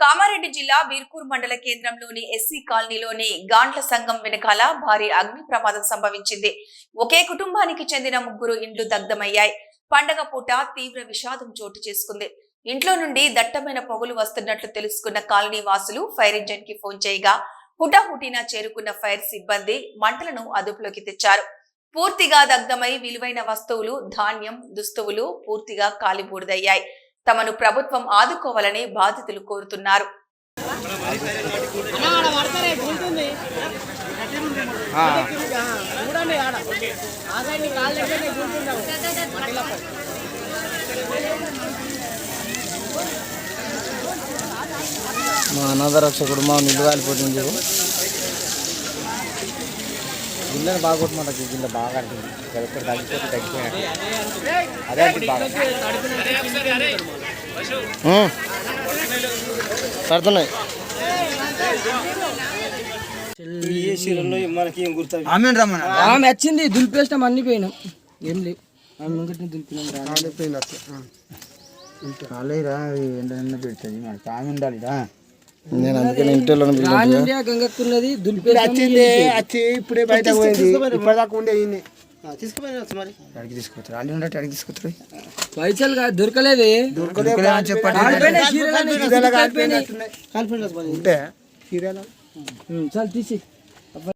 కామారెడ్డి జిల్లా బీర్కూర్ మండల కేంద్రంలోని ఎస్సీ కాలనీలోని గాంట్ల సంఘం వెనకాల భారీ అగ్ని ప్రమాదం సంభవించింది. ఒకే కుటుంబానికి చెందిన 3 ఇండ్లు దగ్ధమయ్యాయి. పండగ పూట తీవ్ర విషాదం చోటు చేసుకుంది. ఇంట్లో నుండి దట్టమైన పొగలు వస్తున్నట్లు తెలుసుకున్న కాలనీ వాసులు ఫైర్ ఇంజిన్ కి ఫోన్ చేయగా హుటాహుటిన చేరుకున్న ఫైర్ సిబ్బంది మంటలను అదుపులోకి తెచ్చారు. పూర్తిగా దగ్ధమై విలువైన వస్తువులు, ధాన్యం, దుస్తువులు పూర్తిగా కాలిబూడిదయ్యాయి. తమను ప్రభుత్వం ఆదుకోవాలని బాధితులు కోరుతున్నారు. మా అనాథ రక్షకుడు మా నిల్వ వెళ్ళిపోతుంది. గిన్నెలు బాగా కొట్టమాట, గిన్నె బాగా ఆడుతుంది. ఎక్కడ తగ్గిపోతే తగ్గిపోయినట్టు అదే అంటే బాగా పడుతున్నాయి. ఆమె వచ్చింది, దులిపేసినాం, అన్ని పోయినాం. ఏం లేవు, ఆమె ముంగటిని దులిపినాం. రాలేరా ఎండ పెడుతుంది, మనకి ఆమె ఉండాలిరా. నేను అందుకని ఇంట్లో గంగక్కున్నది దులిపేసింది. ఇప్పుడే బయట ఇప్పటిదాకా ఉండే అడిగి తీసుకొస్తారు. అల్లి ఉండేటి అడిగి తీసుకొస్తారు. పైసలు కాదు, దొరకలేదు. చెప్పండి, చాలు తీసి